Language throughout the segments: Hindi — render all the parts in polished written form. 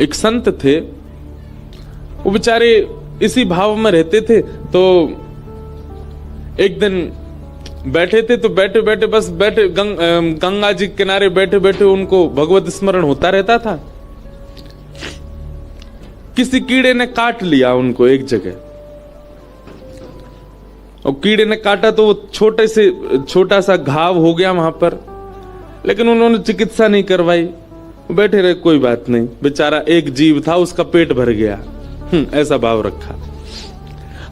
एक संत थे, वो बेचारे इसी भाव में रहते थे। तो एक दिन बैठे थे, तो बैठे बैठे बस बैठे गंगा जी के किनारे बैठे बैठे उनको भगवत स्मरण होता रहता था। किसी कीड़े ने काट लिया उनको एक जगह, और कीड़े ने काटा तो वो छोटा सा घाव हो गया वहां पर, लेकिन उन्होंने चिकित्सा नहीं करवाई, बैठे रहे, कोई बात नहीं, बेचारा एक जीव था, उसका पेट भर गया। ऐसा भाव रखा।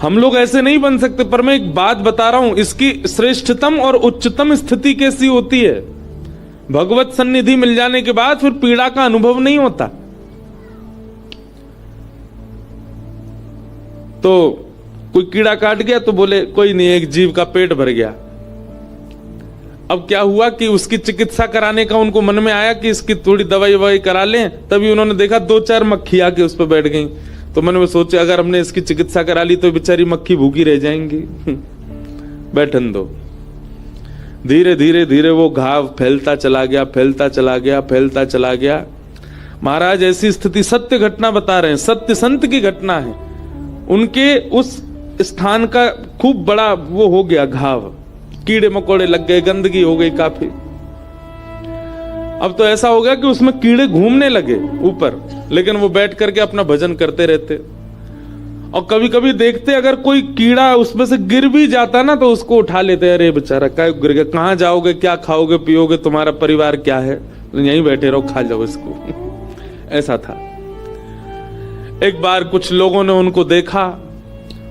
हम लोग ऐसे नहीं बन सकते। पर मैं एक बात बता रहा हूं, इसकी श्रेष्ठतम और उच्चतम स्थिति कैसी होती है? भगवत सन्निधि मिल जाने के बाद फिर पीड़ा का अनुभव नहीं होता। तो कोई कीड़ा काट गया तो बोले कोई नहीं, एक जीव का पेट भर गया। अब क्या हुआ कि उसकी चिकित्सा कराने का उनको मन में आया कि इसकी थोड़ी दवाई ववाई करा लें, तभी उन्होंने देखा 2-4 मक्खी आके उस पर बैठ गई। तो मन में सोचे अगर हमने इसकी चिकित्सा करा ली तो बेचारी मक्खी भूखी रह जाएंगी, बैठन दो। धीरे धीरे धीरे वो घाव फैलता चला गया, फैलता चला गया, फैलता चला गया। महाराज ऐसी स्थिति, सत्य घटना बता रहे हैं, सत्य संत की घटना है। उनके उस स्थान का खूब बड़ा वो हो गया घाव, कीड़े मकोड़े लग गए, गंदगी हो गई काफी। अब तो ऐसा हो गया कि उसमें कीड़े घूमने लगे ऊपर, लेकिन वो बैठ करके अपना भजन करते रहते। और कभी कभी देखते अगर कोई कीड़ा उसमें से गिर भी जाता ना तो उसको उठा लेते, अरे बेचारा क्या गिर गया, कहां जाओगे, क्या खाओगे पियोगे, तुम्हारा परिवार क्या है, यहीं बैठे रहो, खा जाओ इसको। ऐसा था। एक बार कुछ लोगों ने उनको देखा,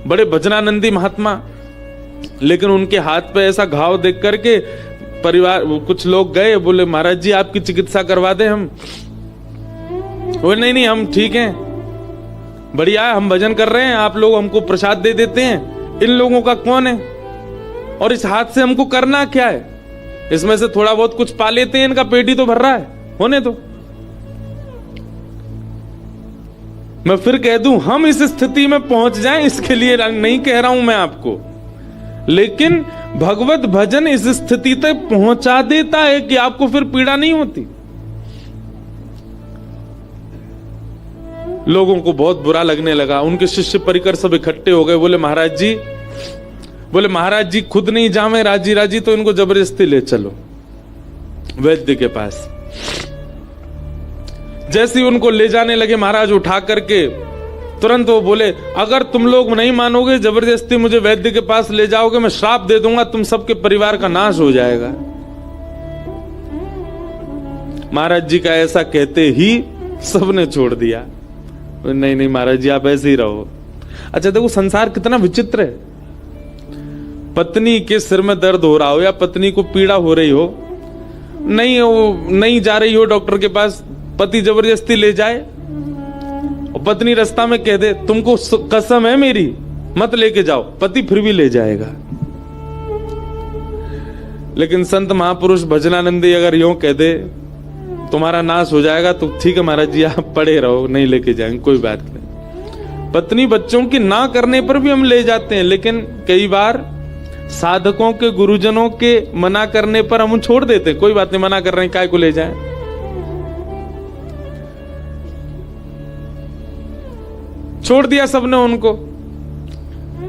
बड़े भजनानंदी महात्मा, लेकिन उनके हाथ पे ऐसा घाव देख करके परिवार कुछ लोग गए, बोले महाराज जी आपकी चिकित्सा करवा दे हम। बोले नहीं नहीं हम ठीक हैं, बढ़िया है, हम भजन कर रहे हैं, आप लोग हमको प्रसाद दे देते हैं। इन लोगों का कौन है और इस हाथ से हमको करना क्या है? इसमें से थोड़ा बहुत कुछ पा लेते हैं, इनका पेट ही तो भर रहा है, होने दो। मैं फिर कह दूं, हम इस स्थिति में पहुंच जाएं इसके लिए नहीं कह रहा हूं मैं आपको, लेकिन भगवत भजन इस स्थिति तक पहुंचा देता है कि आपको फिर पीड़ा नहीं होती। लोगों को बहुत बुरा लगने लगा। उनके शिष्य परिकर सब इकट्ठे हो गए, बोले महाराज जी खुद नहीं जामे राजी राजी तो इनको जबरदस्ती ले चलो वैद्य के पास। जैसे ही उनको ले जाने लगे महाराज उठा करके, तुरंत वो बोले अगर तुम लोग नहीं मानोगे, जबरदस्ती मुझे वैद्य के पास ले जाओगे, मैं श्राप दे दूंगा, तुम सबके परिवार का नाश हो जाएगा। महाराज जी का ऐसा कहते ही सबने छोड़ दिया। नहीं नहीं महाराज जी आप ऐसे ही रहो। अच्छा देखो संसार कितना विचित्र है। पत्नी के सिर में दर्द हो रहा हो या पत्नी को पीड़ा हो रही हो, नहीं जा रही हो डॉक्टर के पास, पति जबरदस्ती ले जाए और पत्नी रास्ता में कह दे तुमको कसम है मेरी मत लेके जाओ, पति फिर भी ले जाएगा। लेकिन संत महापुरुष भजनानंदी अगर यूं कह दे तुम्हारा नाश हो जाएगा, तो ठीक है महाराज जी आप पड़े रहो, नहीं लेके जाएंगे, कोई बात नहीं। पत्नी बच्चों की ना करने पर भी हम ले जाते हैं, लेकिन कई बार साधकों के गुरुजनों के मना करने पर हम छोड़ देते हैं, कोई बात नहीं मना कर रहे हैं, काय को ले जाएं। छोड़ दिया सबने उनको।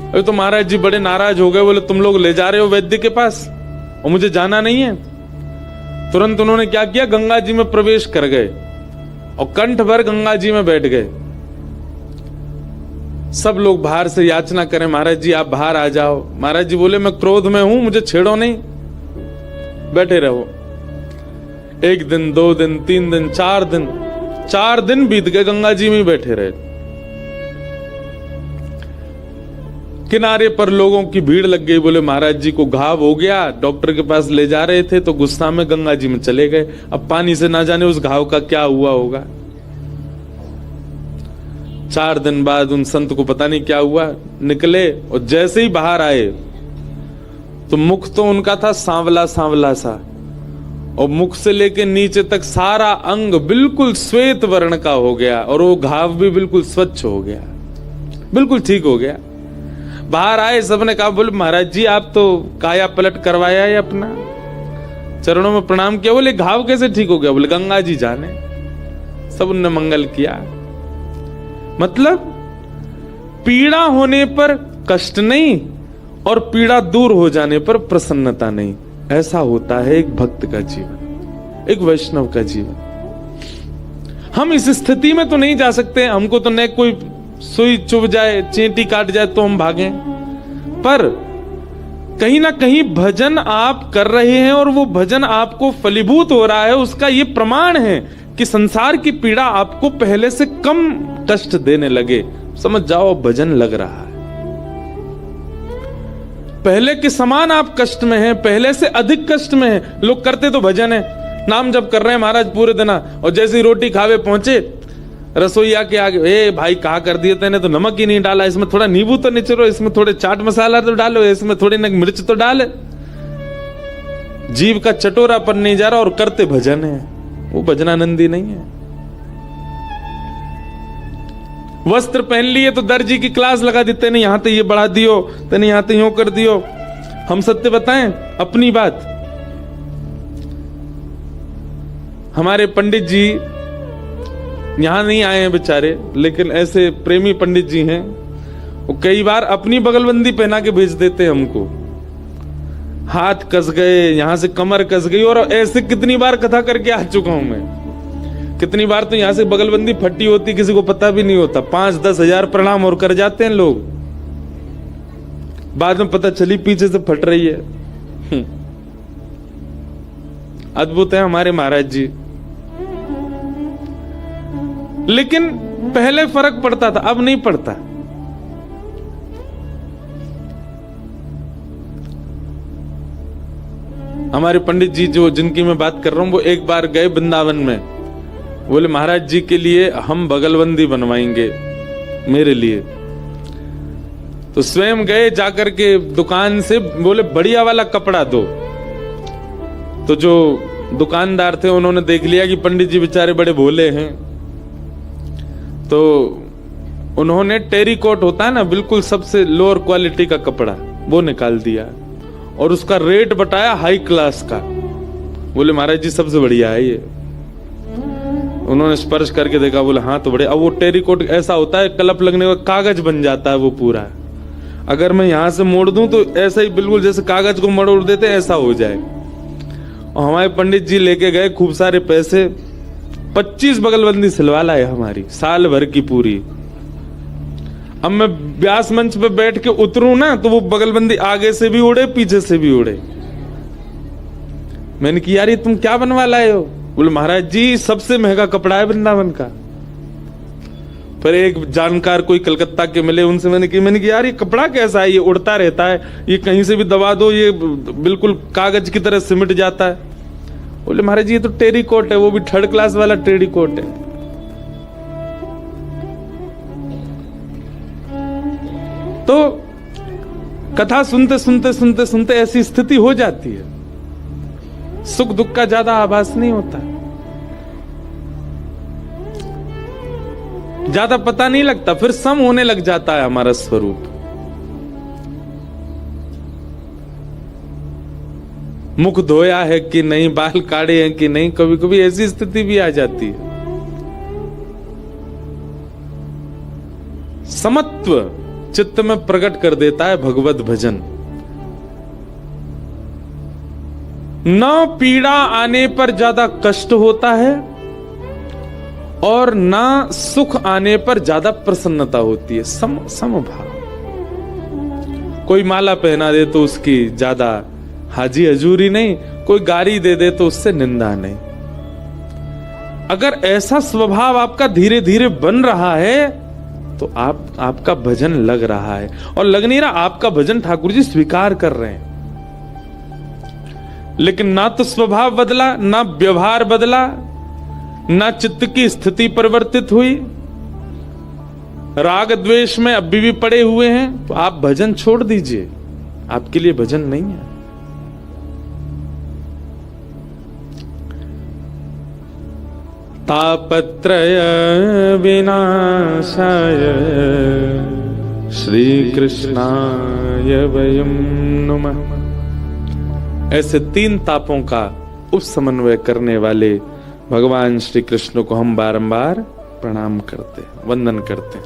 अरे तो महाराज जी बड़े नाराज हो गए, बोले तुम लोग ले जा रहे हो वैद्य के पास और मुझे जाना नहीं है। तुरंत उन्होंने क्या किया, गंगा जी में प्रवेश कर गए और कंठ भर गंगा जी में बैठ गए। सब लोग बाहर से याचना करें महाराज जी आप बाहर आ जाओ। महाराज जी बोले मैं क्रोध में हूं, मुझे छेड़ो नहीं, बैठे रहो। 1 दिन 2 दिन 3 दिन 4 दिन बीत गए, गंगा जी में बैठे रहे। किनारे पर लोगों की भीड़ लग गई, बोले महाराज जी को घाव हो गया, डॉक्टर के पास ले जा रहे थे तो गुस्सा में गंगा जी में चले गए। अब पानी से ना जाने उस घाव का क्या हुआ होगा। 4 दिन बाद उन संत को पता नहीं क्या हुआ, निकले और जैसे ही बाहर आए तो मुख तो उनका था सांवला सांवला सा, और मुख से लेके नीचे तक सारा अंग बिल्कुल श्वेत वर्ण का हो गया, और वो घाव भी बिल्कुल स्वच्छ हो गया, बिल्कुल ठीक हो गया। बाहर आए, सबने कहा बोले महाराज जी आप तो काया पलट करवाया है अपना, चरणों में प्रणाम किया। बोले घाव कैसे ठीक हो गया? बोले गंगा जी जाने। सब उनने मंगल किया। मतलब पीड़ा होने पर कष्ट नहीं और पीड़ा दूर हो जाने पर प्रसन्नता नहीं। ऐसा होता है एक भक्त का जीवन, एक वैष्णव का जीवन। हम इस स्थिति में तो नहीं जा सकते, हमको तो न कोई सुई चुभ जाए, चींटी काट जाए तो हम भागें, पर कहीं ना कहीं भजन आप कर रहे हैं और वो भजन आपको फलीभूत हो रहा है, उसका ये प्रमाण है कि संसार की पीड़ा आपको पहले से कम कष्ट देने लगे। समझ जाओ भजन लग रहा है। पहले के समान आप कष्ट में हैं, पहले से अधिक कष्ट में हैं। लोग करते तो भजन है, नाम जप कर रहे हैं महाराज पूरे दिन, और जैसे ही रोटी खावे पहुंचे रसोईया के आगे, ए भाई कहा कर दिए तेने तो नमक ही नहीं डाला, इसमें थोड़ा नींबू तो निचरो, इसमें थोड़े चाट मसाला तो डालो, इसमें थोड़ी न मिर्च तो डाले। जीव का चटोरापन नहीं जा रहा और करते भजन है। वो भजनानंदी नहीं है। वस्त्र पहन लिए तो दर्जी की क्लास लगा देते, नहीं यहां तो ये बढ़ा दियो, तेने यहां तो यूं कर दियो। हम सत्य बताएं अपनी बात, हमारे पंडित जी यहां नहीं आए हैं बेचारे, लेकिन ऐसे प्रेमी पंडित जी हैं, वो कई बार अपनी बगलबंदी पहना के भेज देते हमको। हाथ कस गए, यहां से कमर कस गई, और ऐसे कितनी बार कथा करके आ चुका हूं मैं। कितनी बार तो यहां से बगलबंदी फटी होती, किसी को पता भी नहीं होता, 5-10 हजार प्रणाम और कर जाते हैं लोग, बाद में पता चली पीछे से फट रही है। अद्भुत है हमारे महाराज जी। लेकिन पहले फर्क पड़ता था, अब नहीं पड़ता। हमारे पंडित जी जो जिनकी मैं बात कर रहा हूं, वो एक बार गए वृंदावन में, बोले महाराज जी के लिए हम बगलबंदी बनवाएंगे मेरे लिए। तो स्वयं गए जाकर के दुकान से, बोले बढ़िया वाला कपड़ा दो। तो जो दुकानदार थे उन्होंने देख लिया कि पंडित जी बेचारे बड़े भोले हैं, तो उन्होंने टेरिकॉट होता है ना, बिल्कुल सबसे लोअर क्वालिटी का कपड़ा, वो निकाल दिया और उसका रेट बताया हाई क्लास का। बोले महाराज जी सबसे बढ़िया है ये। उन्होंने स्पर्श करके देखा, बोले हाँ तो बड़े। अब वो टेरिकॉट ऐसा होता है, कलप लगने का कागज बन जाता है वो पूरा। अगर मैं यहां से मोड़ दूं तो ऐसा ही बिल्कुल जैसे कागज को मरोड़ देते ऐसा हो जाए। और हमारे पंडित जी लेके गए खूब सारे पैसे, 25 बगलबंदी सिलवा लाए हमारी, साल भर की पूरी। अब मैं व्यास मंच पे बैठ के उतरूं ना, तो वो बगलबंदी आगे से भी उड़े, पीछे से भी उड़े। मैंने कहा यार ये तुम क्या बनवा लाए हो? बोले महाराज जी सबसे महंगा कपड़ा है वृंदावन का। फिर एक जानकार कोई कलकत्ता के मिले, उनसे मैंने कहा यार ये कपड़ा कैसा है, ये उड़ता रहता है, ये कहीं से भी दबा दो ये बिल्कुल कागज की तरह सिमट जाता है। बोले महाराज जी ये तो टेरिकॉट है, वो भी 3rd क्लास वाला टेरिकॉट है। तो कथा सुनते सुनते सुनते सुनते ऐसी स्थिति हो जाती है, सुख दुख का ज्यादा आभास नहीं होता, ज्यादा पता नहीं लगता, फिर सम होने लग जाता है हमारा स्वरूप। मुख धोया है कि नहीं, बाल काढ़े हैं कि नहीं, कभी कभी ऐसी स्थिति भी आ जाती है। समत्व चित्त में प्रकट कर देता है भगवत भजन। न पीड़ा आने पर ज्यादा कष्ट होता है और ना सुख आने पर ज्यादा प्रसन्नता होती है। समभाव। कोई माला पहना दे तो उसकी ज्यादा हाजी हजूरी नहीं, कोई गारी दे दे तो उससे निंदा नहीं। अगर ऐसा स्वभाव आपका धीरे धीरे बन रहा है तो आपका भजन लग रहा है, और लग नहीं रहा आपका भजन ठाकुर जी स्वीकार कर रहे हैं। लेकिन ना तो स्वभाव बदला, ना व्यवहार बदला, ना चित्त की स्थिति परिवर्तित हुई, राग द्वेष में अभी भी पड़े हुए हैं, तो आप भजन छोड़ दीजिए, आपके लिए भजन नहीं है। तापत्रय विनाशाय श्री कृष्णाय वयं नमः। ऐसे 3 तापों का उपसमन्वय करने वाले भगवान श्री कृष्ण को हम बारंबार प्रणाम करते, वंदन करते।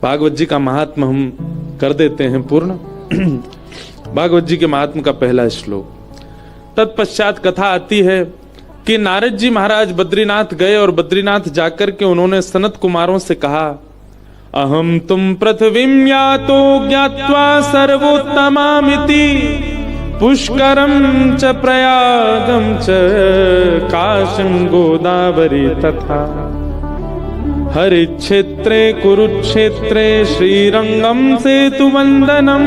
भागवत जी का महात्म हम कर देते हैं पूर्ण। भागवत जी के महात्म का पहला श्लोक। तत्पश्चात कथा आती है कि नारद जी महाराज बद्रीनाथ गए और बद्रीनाथ जाकर के उन्होंने सनत कुमारों से कहा, अहम तुम पृथ्वीं यातो ज्ञात्वा सर्वोत्तमामिति पुष्करम च प्रयागम च काशं गोदावरी तथा हरिक्षेत्रे कुरुक्षेत्रे श्रीरंगम सेतुवंदनम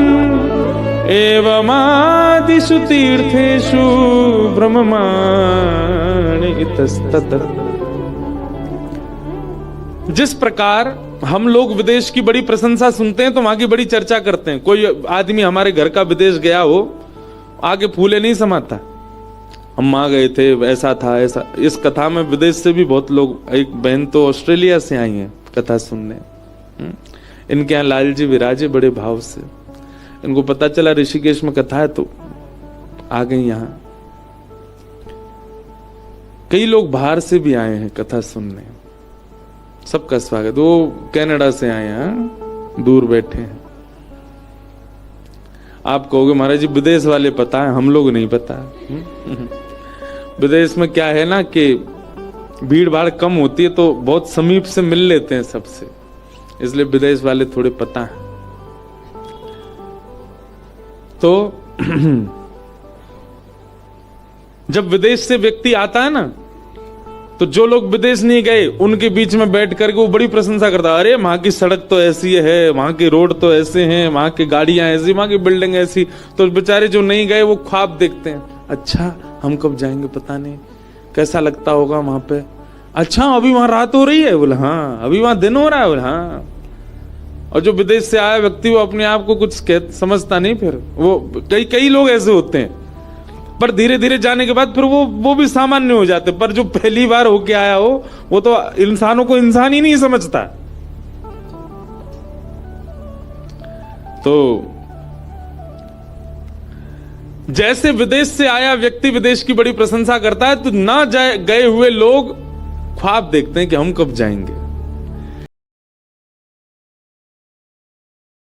एवमादिषु तीर्थेषु ब्रह्माणि इतस्ततः। जिस प्रकार हम लोग विदेश की बड़ी प्रशंसा सुनते हैं तो वहां की बड़ी चर्चा करते हैं। कोई आदमी हमारे घर का विदेश गया हो, आगे फूले नहीं समाता, हम वहां गए थे, ऐसा था ऐसा। इस कथा में विदेश से भी बहुत लोग, एक बहन तो ऑस्ट्रेलिया से आई है कथा सुनने। इनके यहाँ लाल जी विराजे बड़े भाव से, इनको पता चला ऋषिकेश में कथा है तो आ गई यहाँ। कई लोग बाहर से भी आए हैं कथा सुनने, सबका स्वागत। वो कनाडा से आए हैं, दूर बैठे हैं। आप कहोगे महाराज जी विदेश वाले पता है, हम लोग नहीं पता। विदेश में क्या है ना कि भीड़ भाड़ कम होती है तो बहुत समीप से मिल लेते हैं सबसे, इसलिए विदेश वाले थोड़े पता है। तो जब विदेश से व्यक्ति आता है ना, तो जो लोग विदेश नहीं गए उनके बीच में बैठ करके वो बड़ी प्रशंसा करता है, अरे वहां की सड़क तो ऐसी है, वहां के रोड तो ऐसे हैं, वहां की गाड़ियां ऐसी, वहां की बिल्डिंग ऐसी। तो बेचारे जो नहीं गए वो ख्वाब देखते हैं, अच्छा हम कब जाएंगे, पता नहीं कैसा लगता होगा वहां पे। अच्छा अभी वहां रात हो रही है, बोला हाँ। अभी वहां दिन हो रहा है, बोला हाँ। और जो विदेश से आया व्यक्ति वो अपने आप को कुछ समझता नहीं, फिर वो कई लोग ऐसे होते हैं, पर धीरे धीरे जाने के बाद फिर वो भी सामान्य हो जाते। पर जो पहली बार होके आया हो वो तो इंसानों को इंसान ही नहीं समझता। तो जैसे विदेश से आया व्यक्ति विदेश की बड़ी प्रशंसा करता है, तो ना गए हुए लोग ख्वाब देखते हैं कि हम कब जाएंगे।